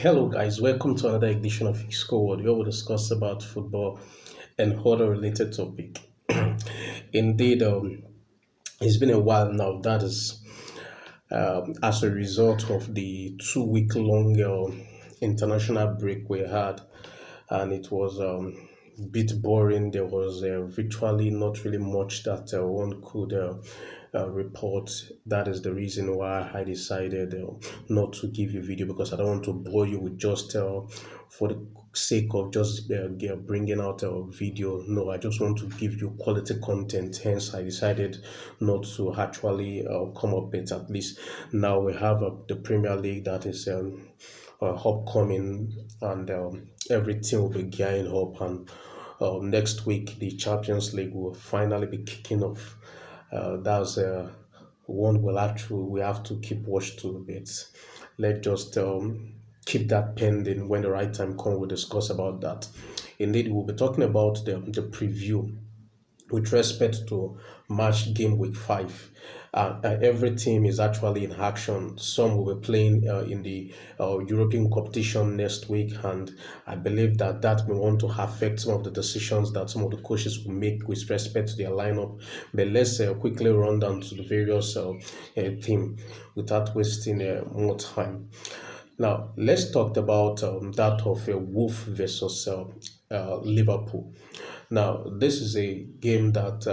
Hello, guys. Welcome to another edition of Score World, where we'll discuss about football and other related topic. Indeed, it's been a while now. That is as a result of the 2 week long international break we had, and it was a bit boring. There was virtually not really much that one could report. That is the reason why I decided not to give you video, because I don't want to bore you with just for the sake of just bringing out a video. No, I just want to give you quality content. Hence, I decided not to actually come up with. At least now we have the Premier League that is upcoming, and everything will be gearing up, and next week the Champions League will finally be kicking off. That's one we have to keep watch to a bit. Let's just keep that pending. When the right time comes, we'll discuss about that. Indeed, we'll be talking about the preview with respect to match game week 5. Every team is actually in action. Some will be playing in the European competition next week, and I believe that may want to affect some of the decisions that some of the coaches will make with respect to their lineup. But let's quickly run down to the various team without wasting more time. Now, let's talk about that of Wolf versus Liverpool. Now, this is a game that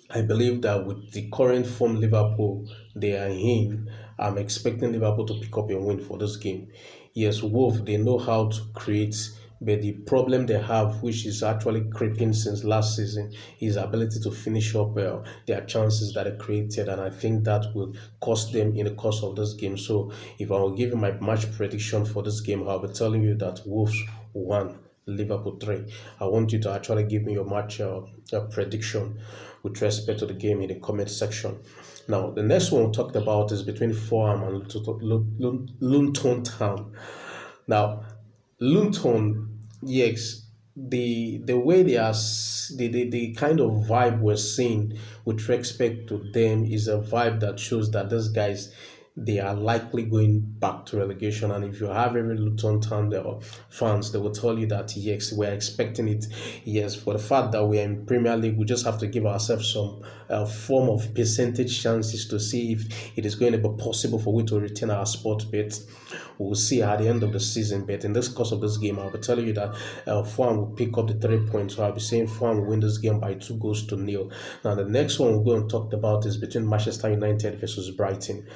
I believe that with the current form Liverpool they are in, I'm expecting Liverpool to pick up a win for this game. Yes, Wolf, they know how to create, but the problem they have, which is actually creeping since last season, is ability to finish up their chances that are created, and I think that will cost them in the course of this game. So if I will give you my match prediction for this game, I'll be telling you that Wolves won, Liverpool 3. I want you to actually give me your match prediction with respect to the game in the comment section. Now, the next one we talked about is between Fulham and Luton Town. Now, Luton, yes, the way they are, the kind of vibe we're seeing with respect to them is a vibe that shows that these guys, they are likely going back to relegation. And if you have every Luton Town fans, they will tell you that yes, we're expecting it. Yes, for the fact that we're in Premier League, we just have to give ourselves some form of percentage chances to see if it is going to be possible for we to retain our spot bet. We'll see at the end of the season. But in this course of this game, I'll be telling you that Fulham will pick up the 3 points. So I'll be saying Fulham will win this game by 2-0. Now, the next one we're going to talk about is between Manchester United versus Brighton.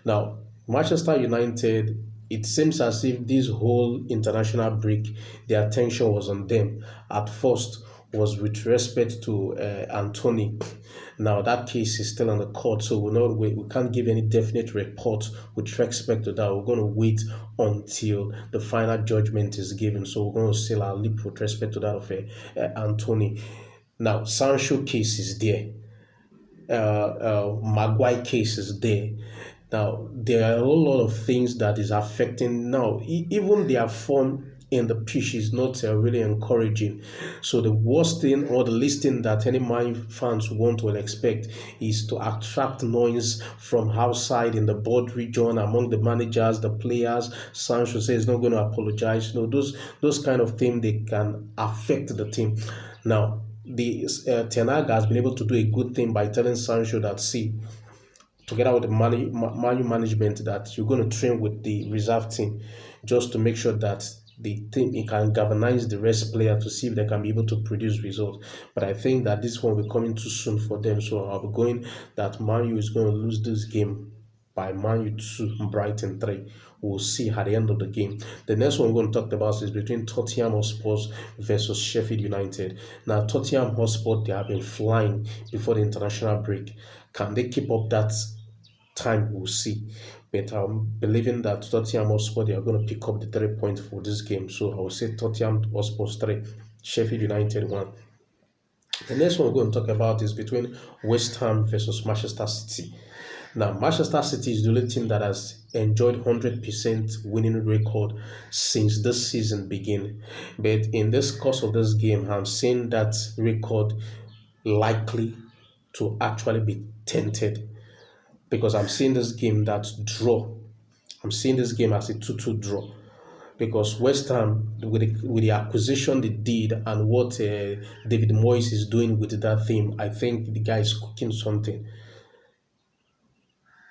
Now, Manchester United, it seems as if this whole international break, the attention was on them. At first was with respect to Anthony. Now, that case is still on the court, so we can't give any definite report with respect to that. We're going to wait until the final judgment is given. So we're going to seal our lip with respect to that of Anthony. Now, Sancho case is there. Maguire case is there. Now, there are a whole lot of things that is affecting now. Even their form in the pitch is not really encouraging. So the worst thing, or the least thing that any Man fans want to expect, is to attract noise from outside in the board region, among the managers, the players. Sancho says he's not going to apologize. Those kind of things, they can affect the team. Now, the Ten Hag has been able to do a good thing by telling Sancho that, see, together with the Man management, that you're going to train with the reserve team just to make sure that the team, it can galvanize the rest player to see if they can be able to produce results. But I think that this one will be coming too soon for them. So I'll be going that Man U is going to lose this game by Man U 2, Brighton 3. We'll see at the end of the game. The next one we're going to talk about is between Tottenham Hotspur versus Sheffield United. Now, Tottenham Hotspur, they have been flying before the international break. Can they keep up that time? We'll see. But I'm believing that Tottenham Hotspur, they are going to pick up the 3 points for this game. So I will say Tottenham Hotspur 3, Sheffield United 1. The next one we're going to talk about is between West Ham versus Manchester City. Now, Manchester City is the only team that has enjoyed 100% winning record since this season began. But in this course of this game, I'm seeing that record likely to actually be tainted, because I'm seeing this game that draw I'm seeing this game as a 2-2 draw because West Ham, with the acquisition they did and what David Moyes is doing with that team, I think the guy is cooking something.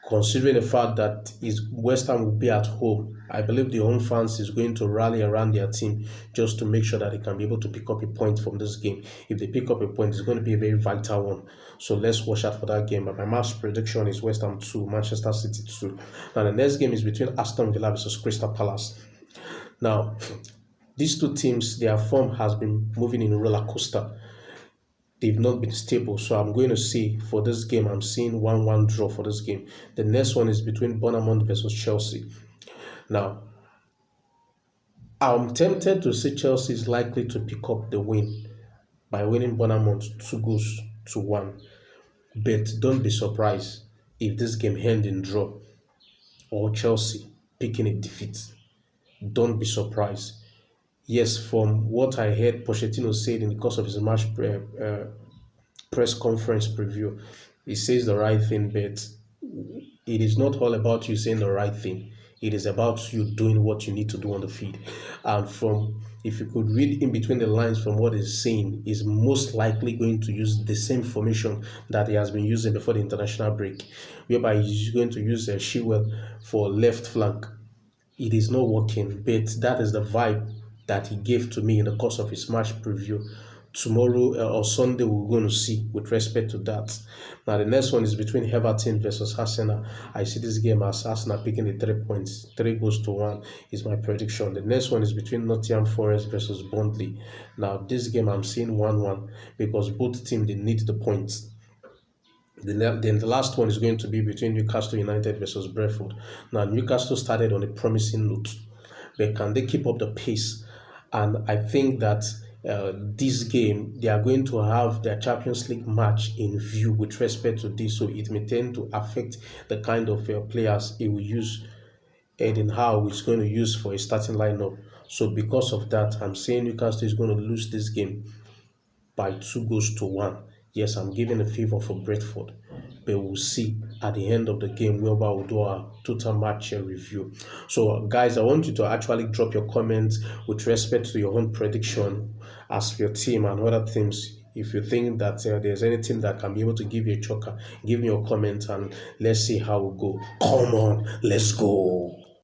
Considering the fact that is West Ham will be at home, I believe the home fans is going to rally around their team just to make sure that they can be able to pick up a point from this game. If they pick up a point, it's going to be a very vital one. So let's watch out for that game. But my match prediction is West Ham 2, Manchester City 2. Now the next game is between Aston Villa versus Crystal Palace. Now, these two teams, their form has been moving in a roller coaster. They've not been stable. So I'm going to see for this game, I'm seeing 1-1 draw for this game. The next one is between Bournemouth versus Chelsea. Now, I'm tempted to say Chelsea is likely to pick up the win by winning Bournemouth 2-1. But don't be surprised if this game ends in draw or Chelsea picking a defeat. Don't be surprised. Yes, from what I heard Pochettino said in the course of his match press conference preview, he says the right thing, but it is not all about you saying the right thing. It is about you doing what you need to do on the field. And from, if you could read in between the lines from what he's saying, is most likely going to use the same formation that he has been using before the international break, whereby he's going to use Chilwell for left flank. It is not working, but that is the vibe that he gave to me in the course of his match preview. Tomorrow or Sunday, we're going to see with respect to that. Now, the next one is between Everton versus Arsenal. I see this game as Arsenal picking the 3 points. 3-1 is my prediction. The next one is between Nottingham Forest versus Burnley. Now, this game I'm seeing 1-1 because both teams, they need the points. Then the last one is going to be between Newcastle United versus Brentford. Now, Newcastle started on a promising note, but can they keep up the pace? And I think that this game, they are going to have their Champions League match in view with respect to this, so it may tend to affect the kind of players he will use. Eddie Howe is going to use for a starting lineup. So because of that, I'm saying Newcastle is going to lose this game by 2-1. Yes, I'm giving a favor for Brentford, but we'll see at the end of the game whereby we'll do our total match review. So, guys, I want you to actually drop your comments with respect to your own prediction as for your team and other teams. If you think that there's any team that can be able to give you a choker, give me your comment and let's see how we go. Come on, let's go.